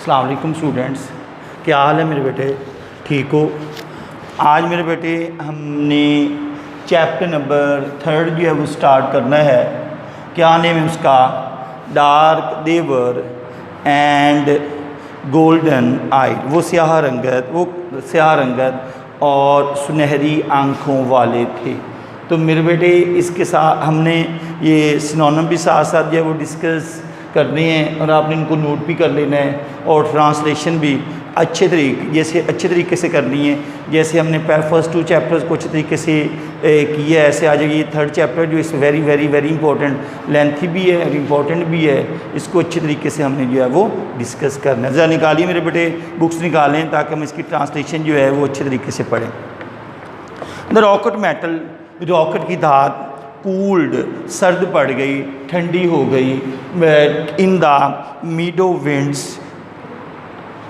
अस्सलाम वालेकुम स्टूडेंट्स, क्या हाल है मेरे बेटे? ठीक हो? आज मेरे बेटे हमने चैप्टर नंबर 3 जो है वो स्टार्ट करना है। क्या नेम है उसका? डार्क देवर एंड गोल्डन आई। वो स्याह रंगत और सुनहरी आँखों वाले थे। तो मेरे बेटे इसके साथ हमने ये सिनोनिम भी साथ साथ जो है वो डिस्कस करने हैं और आपने इनको नोट भी कर लेना है और ट्रांसलेशन भी अच्छे तरीके से करनी है। जैसे हमने फर्स्ट 2 चैप्टर्स को अच्छे तरीके से किया है, ऐसे आ जाएगी 3rd चैप्टर जो इस very very very important, lengthy भी है और इम्पॉर्टेंट भी है। इसको अच्छे तरीके से हमने जो है वो डिस्कस करना है। ज़रा निकालिए मेरे बेटे, बुक्स निकालें ताकि हम इसकी ट्रांसलेशन जो है वो अच्छे तरीके से पढ़ें। द रॉकेट मेटल, रॉकेट की धात कूल्ड, सर्द पड़ गई, ठंडी हो गई। इन द मीडो विंड्स,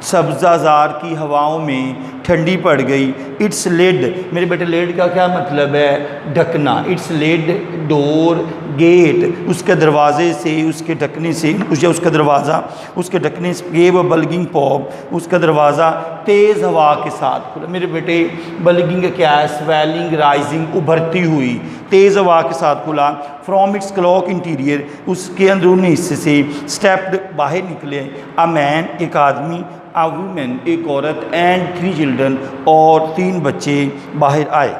सब्ज़ाज़ार की हवाओं में ठंडी पड़ गई। इट्स लेड, मेरे बेटे लेड का क्या मतलब है? ढकना। इट्स लेड डोर गेट, उसके दरवाजे से, उसके ढकने से, उसका दरवाज़ा उसके ढकने से गेव बल्गिंग पॉप, उसका दरवाज़ा तेज़ हवा के साथ खुला। मेरे बेटे बल्गिंग क्या है? स्वेलिंग, राइजिंग, उभरती हुई, तेज़ हवा के साथ खुला। फ्रॉम इट्स क्लॉक इंटीरियर, उसके अंदरूनी हिस्से से स्टेप्ड, बाहर निकले। अ मैन, एक आदमी, अ वुमेन, एक औरत, एंड 3 चिल्ड्रन, और 3 बच्चे बाहर आए।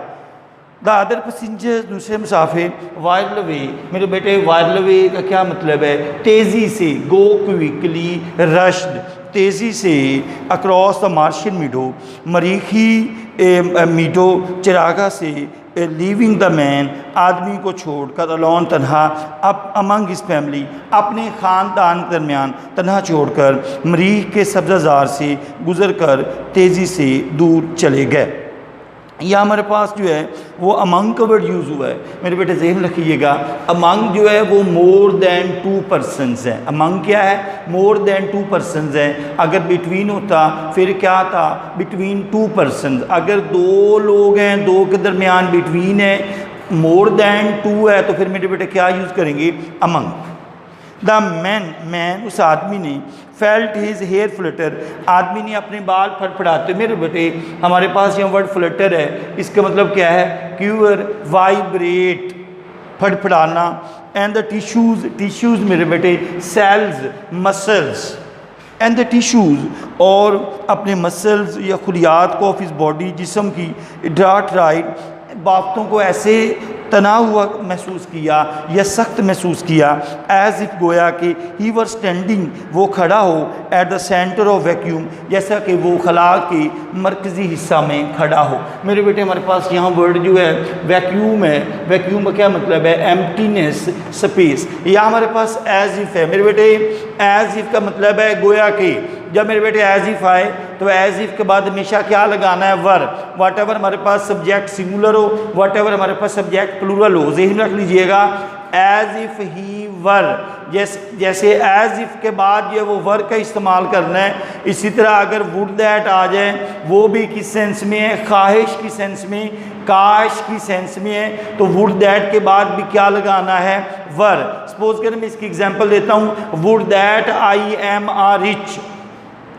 द अदर पैसेंजर, दूसरे मुसाफिर, वाइल्ड वे, मेरे बेटे वाइल्ड वे का क्या मतलब है? तेज़ी से, गो क्विकली, रश्ड, तेज़ी से, अक्रॉस द मार्शियन मीडो, मरीखी मीडो, चिरागा से, लीविंग द मैन, आदमी को छोड़कर, अलॉन, तन्हा, अप अमंग हिज फैमिली, अपने ख़ानदान के दरमियान तन्हा छोड़कर, मरीख के सब्ज़ाज़ार से गुज़र कर तेज़ी से दूर चले गए। यह हमारे पास जो है वो अमंग का वर्ड यूज़ हुआ है। मेरे बेटे ज़हन रखिएगा, अमंग जो है वो मोर देन 2 पर्सनस है। अमंग क्या है? मोर देन 2 पर्सनस है। अगर बिटवीन होता फिर क्या था? Between 2 persons. अगर 2 लोग हैं, 2 के दरमियान बिटवीन है, मोर देन 2 है, तो फिर मेरे बेटे क्या यूज़ करेंगे? अमंग। द मैन, उस आदमी ने, फेल्ट हिज हेयर फ्लटर, आदमी ने अपने बाल फड़फड़ाते। मेरे बेटे हमारे पास यहाँ वर्ड फ्लटर है, इसका मतलब क्या है? क्यूअर, वाइब्रेट, फड़फड़ाना। एंड द टिश्यूज़ मेरे बेटे cells, muscles, and the tissues, और अपने मसल्स या खुलियात को ऑफ हिज बॉडी, जिस्म की, ड्राट राइट, बातों को ऐसे तना हुआ महसूस किया या सख्त महसूस किया। एज इफ, गोया कि ही वर स्टैंडिंग, वो खड़ा हो, at the centre of vacuum, जैसा कि वो खला के मरकज़ी हिस्सा में खड़ा हो। मेरे बेटे हमारे पास यहाँ वर्ड जो है वैक्यूम है। वैक्यूम का क्या मतलब है? Emptiness, space. या हमारे पास एज इफ है। मेरे बेटे एज इफ का मतलब है गोया कि। जब मेरे बेटे एज इफ आए तो एज इफ के बाद हमेशा क्या लगाना है? वर। वाट एवर हमारे पास सब्जेक्ट सिंगुलर हो, वाट एवर हमारे पास सब्जेक्ट प्लूरल हो, ज़हन रख लीजिएगा। एज इफ ही वर, जैसे एज इफ के बाद जो है वो वर का इस्तेमाल करना है। इसी तरह अगर वुड दैट आ जाए, वो भी किस सेंस में है? ख्वाहिश की सेंस में, काश की सेंस में है। तो वुड दैट के बाद भी क्या लगाना है? वर। सपोज करें मैं इसकी एग्जांपल देता हूँ, would that I am a rich.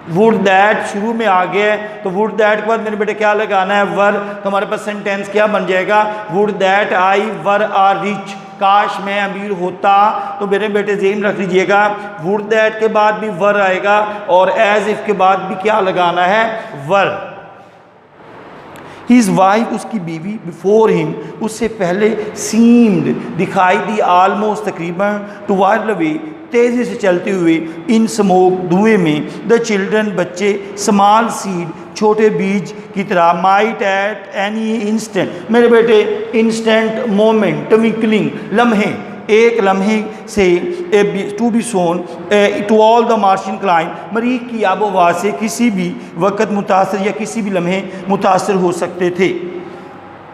Would that शुरू में आ गया है तो वुड दैट के बाद मेरे बेटे क्या लगाना है? वर। तो हमारे पास सेंटेंस क्या बन जाएगा? Would that I were are rich, काश मैं अमीर होता। तो मेरे बेटे ज़हन रख लीजिएगा, वुड दैट के बाद भी वर आएगा और एज इफ के बाद भी क्या लगाना है? वर। हिज वाइफ, उसकी बीवी, बिफोर हिम, उससे पहले, सीम्ड, दिखाई दी, आलमोस्ट, तकरीबन, टू वाइल अवे, तेज़ी से चलते हुए, इन स्मोक, धुएं में, द चिल्ड्रन, बच्चे, स्मॉल सीड, छोटे बीज की तरह, माइट एट एनी इंस्टेंट, मेरे बेटे इंस्टेंट, मोमेंट, ट्विंकलिंग, लम्हे, एक लम्हे से, to be sown to all the Martian clime, मरीख की आबो हवा से किसी भी वक़्त मुतासर या किसी भी लम्हे मुतासर हो सकते थे।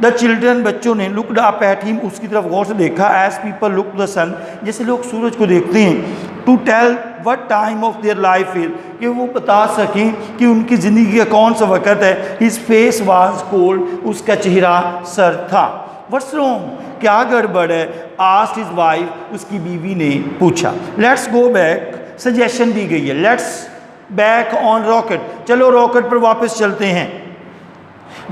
द चिल्ड्रन, बच्चों ने, लुकड अप एट हिम, उसकी तरफ गौर से देखा। As people look the sun, जैसे लोग सूरज को देखते हैं। To tell what time of their life is, कि वो बता सकें कि उनकी ज़िंदगी का कौन सा वक़्त है। हिज फेस वाज कोल्ड, उसका चेहरा सर था। व्हाट्स रॉन्ग, क्या गड़बड़ है? आस्क्ड हिज वाइफ, उसकी बीवी ने पूछा। लेट्स गो बैक, सजेशन दी गई है। लेट्स बैक ऑन रॉकेट, चलो रॉकेट पर वापस चलते हैं।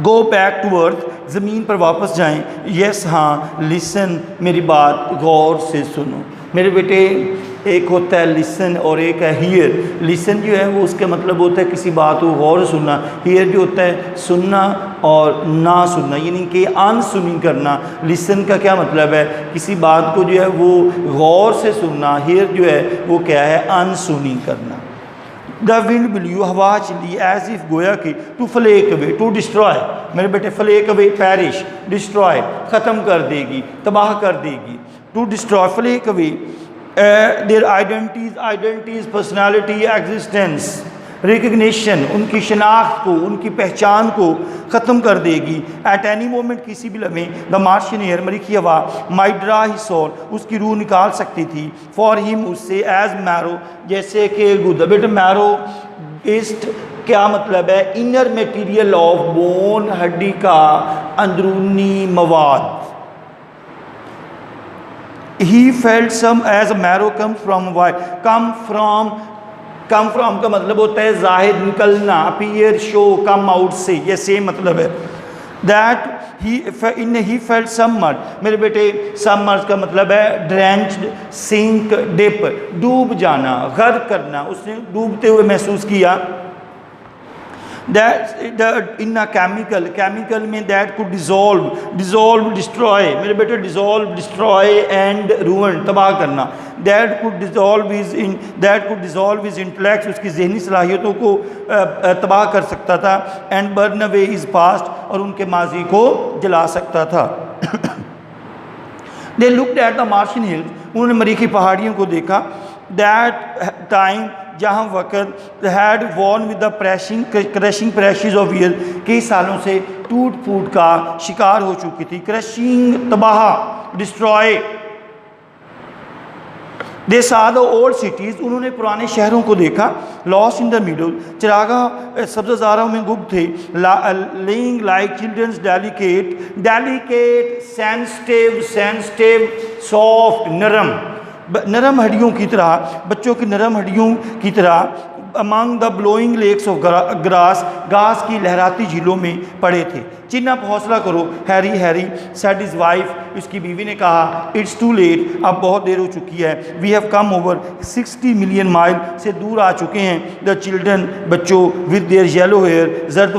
गो बैक टू अर्थ, ज़मीन पर वापस जाएं। यस हाँ, लिसन, मेरी बात गौर से सुनो। मेरे बेटे, एक होता है लिसन और एक है हियर। लिसन जो है वो उसका मतलब होता है किसी बात को गौर से सुनना। हियर जो होता है सुनना और ना सुनना, यानी कि अनसुनी करना। लिसन का क्या मतलब है, किसी बात को जो है वो गौर से सुनना। हियर जो है वो क्या है, अनसुनी करना। द विंड ब्लू, हवा चली, एज इफ गोया कि to flake away, to destroy. मेरे बेटे फ्लेक अवे, पैरिश, डिस्ट्रॉय, ख़त्म कर देगी, तबाह कर देगी। To destroy, flake away their identities, personality, existence, recognition, उनकी शनाख्त को, उनकी पहचान को ख़त्म कर देगी। एट एनी मोमेंट, किसी भी लम्हे, द मार्शियन एयर, मरीखी हवा, माइट ड्रा हिज सोल, उसकी रूह निकाल सकती थी। फॉर हिम, उससे, एज मैरो, जैसे कि गुदा। बेटा मैरो इस्ट क्या मतलब है, इनर मटेरियल ऑफ बोन, हड्डी का अंदरूनी मवाद। He felt some as marrow come from why, come from का मतलब होता है जाहिर, निकलना, अपीयर, शो, कम आउट से, ये सेम मतलब है। दैट ही फेल्ट समर, मेरे बेटे समर का मतलब है ड्रेंच्ड, सिंक, डिप, डूब जाना, गर्क करना, उसने डूबते हुए महसूस किया। दैट इन अ केमिकल में दैट कुड डिज़ोल्व, डिस्ट्रॉय, मेरे बेटे डिज़ोल्व, डिस्ट्रॉय एंड रूइन, तबाह करना। That could dissolve is intellect, उसकी जहनी सलाहियतों को तबाह कर सकता था। And burn away is past, और उनके माजी को जला सकता था। They looked at the Martian hills, उन्होंने मरीखी पहाड़ियों को देखा। दैट टाइम, जहाँ वक़्त, had worn with the crushing pressures of year, कई सालों से टूट फूट का शिकार हो चुकी थी। क्रशिंग, तबाह, डिस्ट्रॉय। दे सा द ओल्ड सिटीज़, उन्होंने पुराने शहरों को देखा। लॉस्ट इन द मिडल, चरागाह सब्ज़ारों में गुम थे। Lying like childrens, delicate, sensitive, soft, नरम हड्डियों की तरह, बच्चों की नरम हड्डियों की तरह। Among the blowing lakes of grass, घास की लहराती झीलों में पड़े थे। चिन्ह, आप हौसला करो। हैरी सेड हिज वाइफ, उसकी बीवी ने कहा, इट्स टू लेट, अब बहुत देर हो चुकी है। We have come over 60 million mile, से दूर आ चुके हैं। द चिल्ड्रन, बच्चों, विद देयर येलो हेयर, जर्द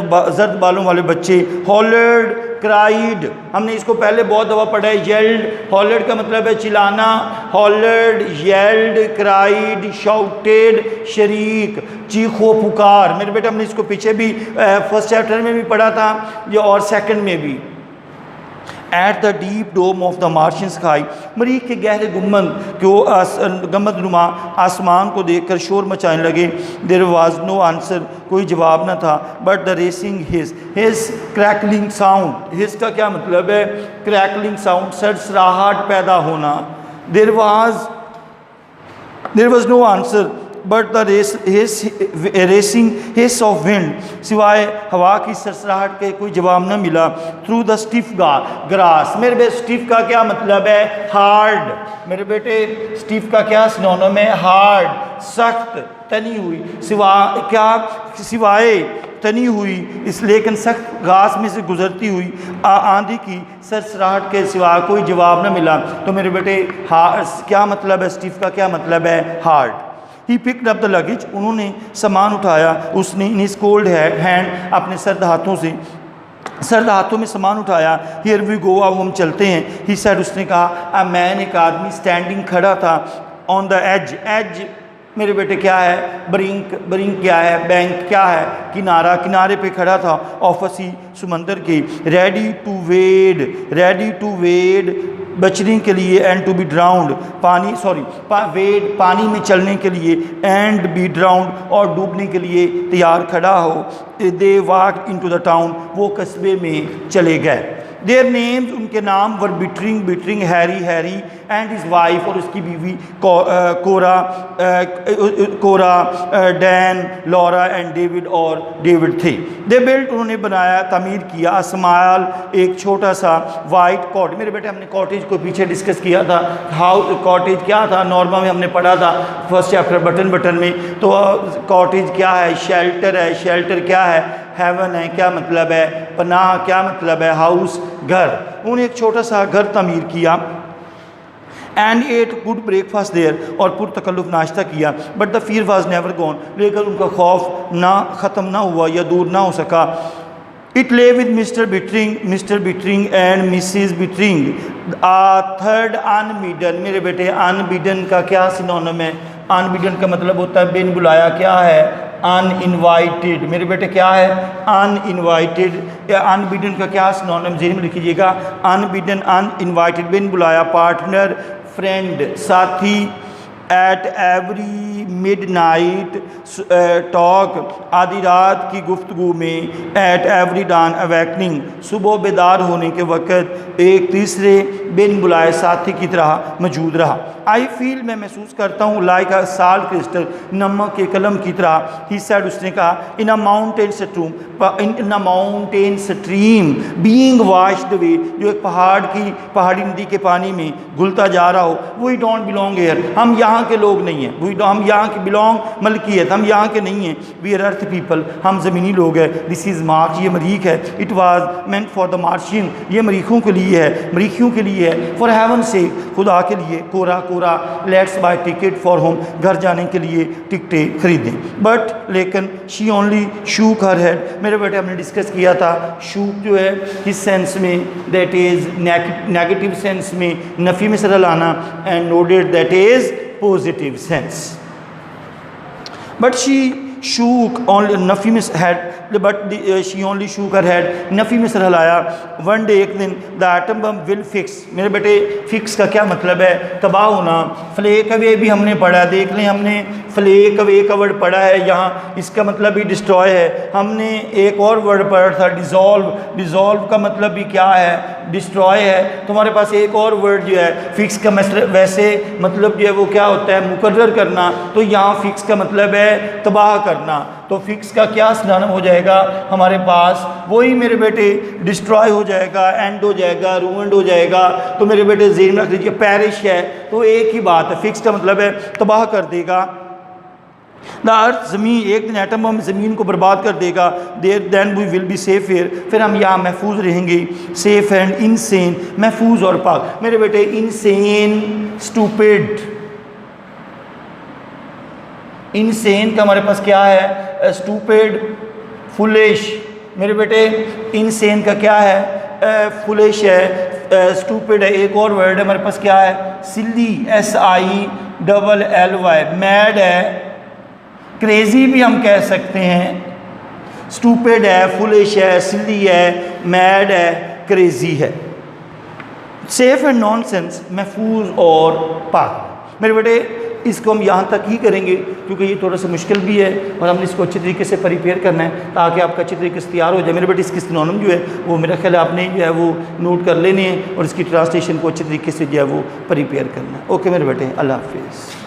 बालों वाले बच्चे। हॉलर्ड, क्राइड, हमने इसको पहले बहुत दफ़ा पढ़ा है। येल्ड, हॉलर्ड का मतलब है चिल्लाना। हॉलर्ड, येल्ड, क्राइड, शाउटेड, शरीक, चीखो पुकार। मेरे बेटे, हमने इसको पीछे भी फर्स्ट चैप्टर में भी पढ़ा था, ये और सेकंड में भी। At the deep dome of the Martian sky, मरीख के गहरे गम्बद नुमा आसमान को देखकर शोर मचाने लगे। देयर वाज नो आंसर, कोई जवाब न था। But the racing his crackling sound, his का क्या मतलब है, क्रैकलिंग साउंड, सरसराहट पैदा होना। There was no answer but the racing hiss of wind, सिवाय हवा की सरसराहट के कोई जवाब न मिला। थ्रू द स्टिफ ग्रास, मेरे बेटे स्टिफ का क्या मतलब है, हार्ड। मेरे बेटे स्टिफ का क्या सिनोनिम है, हार्ड, सख्त, तनी हुई। सिवाय तनी हुई इस लेकिन सख्त घास में से गुजरती हुई आंधी की सरसराहट के सिवा कोई जवाब न मिला। तो मेरे बेटे क्या मतलब है, स्टिफ का क्या मतलब है, hard. He picked up the luggage, उन्होंने सामान उठाया। उसने इन हिज कोल्ड हैंड, अपने सर्द हाथों में सामान उठाया। हियर वी गो, अब हम चलते हैं। ही सेड, उसने कहा। अ मैन, एक आदमी, स्टैंडिंग, खड़ा था। ऑन द एज मेरे बेटे क्या है, ब्रिंक क्या है, बैंक क्या है, किनारे पे खड़ा था। ऑफ सी, समंदर के। रेडी टू वेड, बचने के लिए। एंड टू बी ड्राउंड, पानी में चलने के लिए। एंड बी ड्राउंड, और डूबने के लिए तैयार खड़ा हो। They walk into the town, वो कस्बे में चले गए। देयर नेम्स, उनके नाम, वर bettering, Harry, and his wife, और उसकी बीवी कोरा, डैन, लॉरा एंड डेविड, और डेविड थे। दे बिल्ट, उन्होंने बनाया, तामीर किया, अस्माल, एक छोटा सा वाइट कॉटेज। मेरे बेटे हमने कॉटेज को पीछे डिस्कस किया था, हाउ कॉटेज क्या था, नॉर्मा में हमने पढ़ा था फर्स्ट चैप्टर बटन में। तो कॉटेज क्या है? शेल्टर है। शेल्टर क्या है? हेवन है। क्या मतलब है? पनाह। क्या मतलब है? हाउस, घर। उन्होंने एक छोटा सा घर तामीर किया। And ate good breakfast there, और पुरतकल्लुफ़ नाश्ता किया। But the fear was never gone, लेकिन उनका खौफ ना ख़त्म ना हुआ या दूर ना हो सका। It lay with Mr Bittering and Mrs Bittering, third unbidden. मेरे बेटे अनबिडन का क्या सिनोनिम है? अनबिडन का मतलब होता है बिन बुलाया। क्या है? अनइनवाइटेड। मेरे बेटे क्या है? अनइनवाइटेड। या अनबिडन का क्या सिनोनिम जेहन में लिखिएगा? अनबिडन, अनइनवाइटेड, बिन बुलाया। पार्टनर, फ्रेंड, साथी। एट एवरी मिडनाइट टॉक, आधी रात की गुफ्तगू में। एट एवरी डान अवेकनिंग, सुबह बेदार होने के वक़्त एक तीसरे बिन बुलाए साथी की तरह मौजूद रहा। आई फील, मैं महसूस करता हूँ, लाइक अ साल्ट क्रिस्टल, नमक के कलम की तरह। ही सेड, उसने कहा, in a mountain stream being washed away, जो एक पहाड़ी नदी के पानी में घुलता जा रहा हो। वी डोंट बिलोंग हियर, हम यहाँ के लोग नहीं हैं। हम यहाँ के बिलोंग, मलकियत, हम यहाँ के नहीं हैं। वी आर अर्थ पीपल, हम ज़मीनी लोग हैं। दिस इज़ मार्च, ये मरीख है। It was meant for the Martian, ये मरीखों के लिए है, मरीखियों के लिए है। फॉर हेवन से, खुदा के लिए। Cora, let's buy ticket for home, घर जाने के लिए टिकटें खरीदें। बट, लेकिन, she only shook her head. मेरे बेटे हमने डिस्कस किया था, शूक जो है इस सेंस में, दैट इज़ नेगेटिव सेंस में, नफ़ी में सर लाना, and nodded that is positive sense. But she shook only, नफ़ी में head, but she only shook her head, नफ़ी में सर हिलाया। वन डे, एक दिन, the atom bomb will fix. मेरे बेटे फिक्स का क्या मतलब है? तबाह होना। फ्लेक अवे भी हमने पढ़ा, देख लें, हमने फ्लेक अवे का वर्ड पढ़ा है यहाँ, इसका मतलब भी डिस्ट्रॉय है। हमने एक और वर्ड पढ़ा था, डिज़ोल्व। डिज़ोल्व का मतलब भी क्या है? डिस्ट्रॉय है। तुम्हारे पास एक और वर्ड जो है फिक्स का वैसे मतलब जो है वो क्या होता है? मुकर्रर करना। तो यहाँ फिक्स का मतलब है तबाह करना। तो फिक्स का क्या सिनोनिम हो जाएगा हमारे पास? वही मेरे बेटे, डिस्ट्रॉय हो जाएगा, एंड हो जाएगा, रूइंड हो जाएगा। तो मेरे बेटे ज़हन में रख लीजिए, पैरिश है तो एक ही बात है। फिक्स का मतलब है तबाह कर देगा। द अर्थ, ज़मीन, एक दिन एटम बम ज़मीन को बर्बाद कर देगा। Then we will be safe here, फिर हम यहाँ महफूज रहेंगे। सेफ एंड इनसेन, महफूज और पाक। मेरे बेटे इनसेन, स्टूपिड। इनसेन का हमारे पास क्या है? Stupid, foolish. मेरे बेटे इनसेन का क्या है? फुलिश है, स्टूपिड है। एक और वर्ड है हमारे पास, क्या है? सिली, SILLY। मैड है, क्रेजी भी हम कह सकते हैं। स्टूपिड है, फुलिश है, सिली है, मैड है, क्रेजी है। सेफ एंड नॉनसेंस, महफूज और पाक। मेरे बेटे इसको हम यहाँ तक ही करेंगे क्योंकि ये थोड़ा सा मुश्किल भी है और हमने इसको अच्छे तरीके से प्रिपेयर करना है ताकि आपका अच्छे तरीके से तैयार हो जाए। मेरे बेटे इसकी सिनोनिम जो है वो मेरा ख्याल है आपने जो है वो नोट कर लेने हैं और इसकी ट्रांसलेशन को अच्छे तरीके से जो है वो प्रिपेयर करना है। ओके मेरे बेटे, अल्लाह हाफिज़।